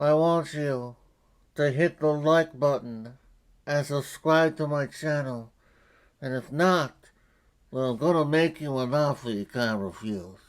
I want you to hit the like button and subscribe to my channel. And if not, well, I'm gonna make you an offer you can't refuse.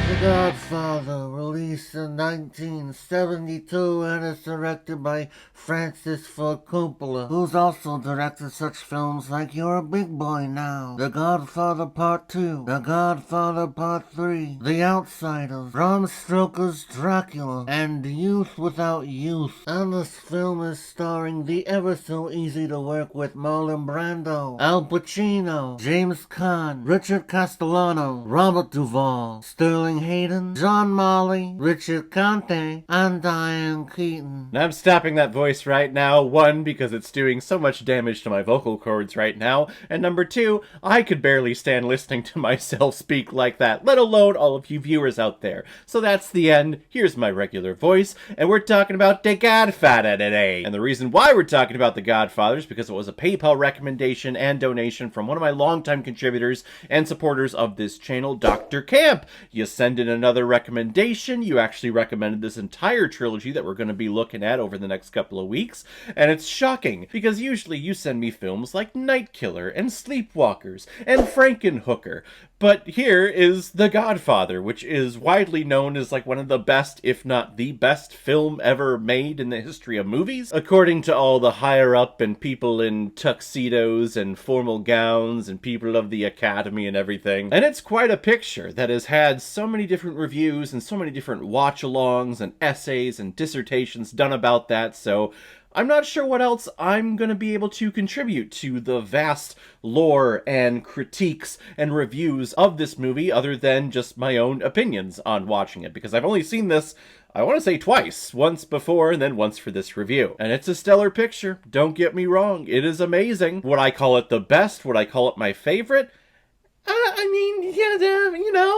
The Godfather, released in 1972 and is directed by Francis Ford Coppola, who's also directed such films like You're a Big Boy Now, The Godfather Part 2, The Godfather Part 3, The Outsiders, Bram Stoker's Dracula, and Youth Without Youth. And this film is starring the ever so easy to work with Marlon Brando, Al Pacino, James Caan, Richard Castellano, Robert Duvall, Sterling Hayden, John Molly, Richard Conte, and Diane Keaton. And I'm stopping that voice right now, one, because it's doing so much damage to my vocal cords right now, and number two, I could barely stand listening to myself speak like that, let alone all of you viewers out there. So that's the end. Here's my regular voice, and we're talking about The Godfather today. And the reason why we're talking about The Godfather is because it was a PayPal recommendation and donation from one of my longtime contributors and supporters of this channel, Dr. Camp. You send in another recommendation. You actually recommended this entire trilogy that we're going to be looking at over the next couple of weeks, and it's shocking because usually you send me films like Night Killer and Sleepwalkers and Frankenhooker, but here is The Godfather, which is widely known as like one of the best, if not the best film ever made in the history of movies, according to all the higher up and people in tuxedos and formal gowns and people of the Academy and everything. And it's quite a picture that has had so many different reviews and so many different watch-alongs and essays and dissertations done about that, so I'm not sure what else I'm going to be able to contribute to the vast lore and critiques and reviews of this movie other than just my own opinions on watching it, because I've only seen this, I want to say twice, once before and then once for this review. And it's a stellar picture, don't get me wrong, it is amazing. Would I call it the best? Would I call it my favorite?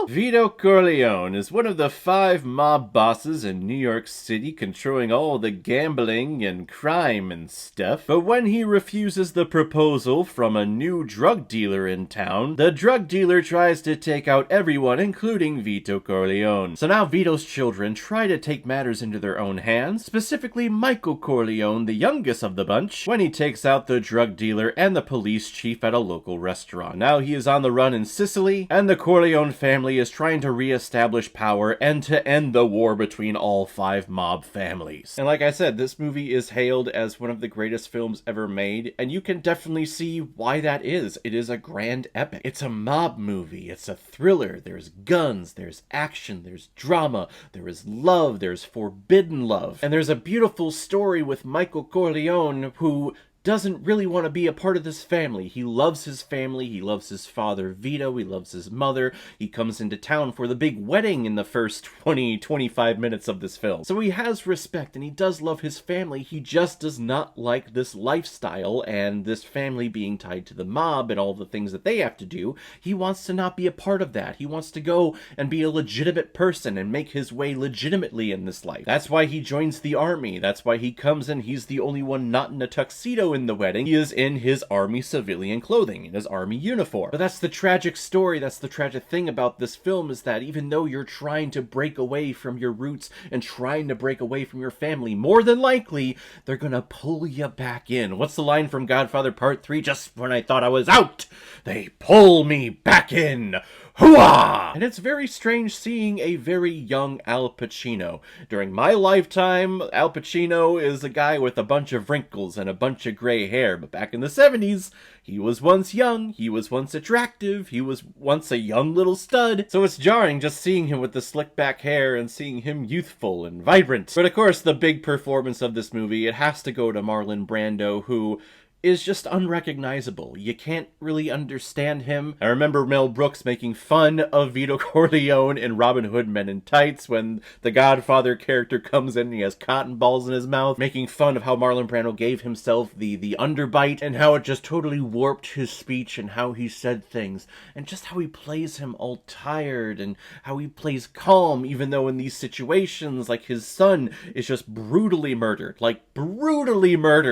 Vito Corleone is one of the 5 mob bosses in New York City controlling all the gambling and crime and stuff. But when he refuses the proposal from a new drug dealer in town, the drug dealer tries to take out everyone, including Vito Corleone. So now Vito's children try to take matters into their own hands, specifically Michael Corleone, the youngest of the bunch, when he takes out the drug dealer and the police chief at a local restaurant. Now he is on the run in Sicily, and the Corleone family is trying to re-establish power and to end the war between all 5 mob families. And like I said, this movie is hailed as one of the greatest films ever made, and you can definitely see why that is. It is a grand epic. It's a mob movie. It's a thriller. There's guns, there's action, there's drama, there is love, there's forbidden love. And there's a beautiful story with Michael Corleone, who doesn't really want to be a part of this family. He loves his family, he loves his father Vito, he loves his mother, he comes into town for the big wedding in the first 20-25 minutes of this film. So he has respect and he does love his family, he just does not like this lifestyle and this family being tied to the mob and all the things that they have to do. He wants to not be a part of that. He wants to go and be a legitimate person and make his way legitimately in this life. That's why he joins the army, that's why he comes in, he's the only one not in a tuxedo in the wedding. He is in his army civilian clothing, in his army uniform. But that's the tragic story, that's the tragic thing about this film, is that even though you're trying to break away from your roots and trying to break away from your family, more than likely, they're gonna pull you back in. What's the line from Godfather Part 3? Just when I thought I was out, they pull me back in. Hooah! And it's very strange seeing a very young Al Pacino. During my lifetime, Al Pacino is a guy with a bunch of wrinkles and a bunch of gray hair, but back in the 70s, he was once young, he was once attractive, he was once a young little stud. So it's jarring just seeing him with the slick back hair and seeing him youthful and vibrant. But of course, the big performance of this movie, it has to go to Marlon Brando, who is just unrecognizable. You can't really understand him. I remember Mel Brooks making fun of Vito Corleone in Robin Hood Men in Tights when the Godfather character comes in and he has cotton balls in his mouth, making fun of how Marlon Brando gave himself the underbite and how it just totally warped his speech and how he said things and just how he plays him all tired and how he plays calm even though in these situations like his son is just brutally murdered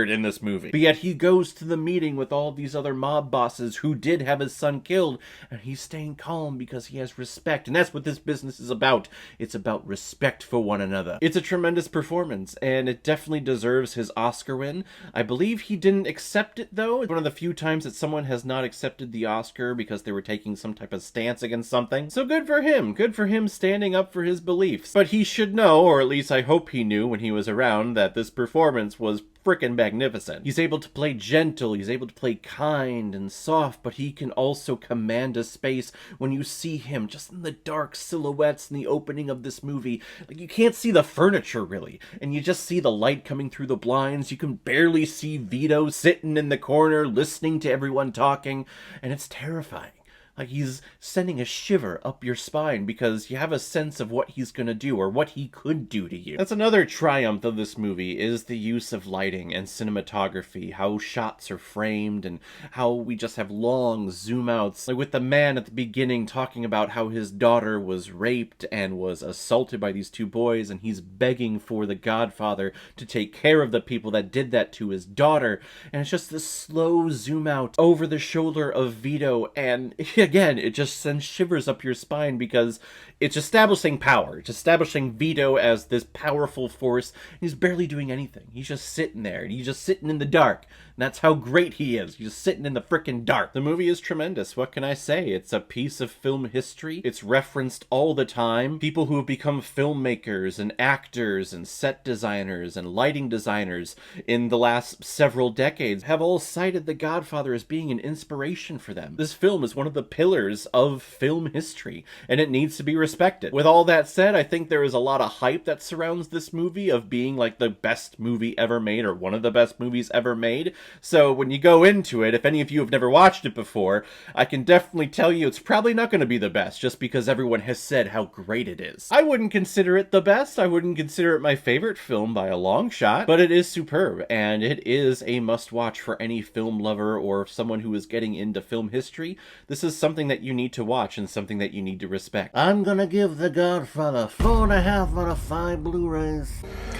in this movie. But yet he goes goes to the meeting with all these other mob bosses who did have his son killed, and he's staying calm because he has respect. And that's what this business is about. It's about respect for one another. It's a tremendous performance, and it definitely deserves his Oscar win. I believe he didn't accept it, though. It's one of the few times that someone has not accepted the Oscar because they were taking some type of stance against something. So good for him. Good for him standing up for his beliefs. But he should know, or at least I hope he knew when he was around, that this performance was frickin' magnificent. He's able to play gentle, he's able to play kind and soft, but he can also command a space when you see him just in the dark silhouettes in the opening of this movie. Like, you can't see the furniture, really, and you just see the light coming through the blinds. You can barely see Vito sitting in the corner listening to everyone talking, and it's terrifying. Like, he's sending a shiver up your spine because you have a sense of what he's gonna do or what he could do to you. That's another triumph of this movie, is the use of lighting and cinematography, how shots are framed and how we just have long zoom outs. Like with the man at the beginning talking about how his daughter was raped and was assaulted by these two boys, and he's begging for the Godfather to take care of the people that did that to his daughter. And it's just this slow zoom out over the shoulder of Vito, and again, it just sends shivers up your spine because it's establishing power. It's establishing Vito as this powerful force. He's barely doing anything. He's just sitting there, and he's just sitting in the dark. And that's how great he is. He's just sitting in the frickin' dark. The movie is tremendous. What can I say? It's a piece of film history. It's referenced all the time. People who have become filmmakers and actors and set designers and lighting designers in the last several decades have all cited The Godfather as being an inspiration for them. This film is one of the pillars of film history, and it needs to be respected. With all that said, I think there is a lot of hype that surrounds this movie of being like the best movie ever made or one of the best movies ever made. So when you go into it, if any of you have never watched it before, I can definitely tell you it's probably not going to be the best just because everyone has said how great it is. I wouldn't consider it the best. I wouldn't consider it my favorite film by a long shot, but it is superb, and it is a must-watch for any film lover or someone who is getting into film history. This is something that you need to watch and something that you need to respect. I'm gonna give The Godfather 4.5 out of 5 Blu-rays.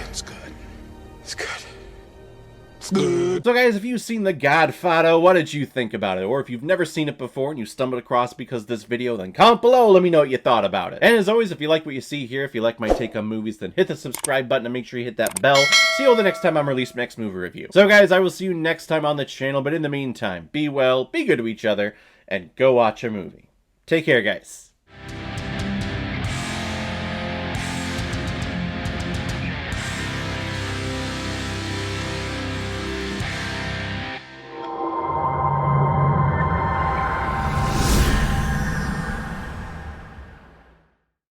It's good. It's good. So guys, if you've seen The Godfather, what did you think about it? Or if you've never seen it before and you stumbled across because of this video, then comment below, let me know what you thought about it. And as always, if you like what you see here, if you like my take on movies, then hit the subscribe button and make sure you hit that bell. See you all the next time I'm releasing my next movie review. So guys, I will see you next time on the channel, but in the meantime, be well, be good to each other, and go watch a movie. Take care, guys.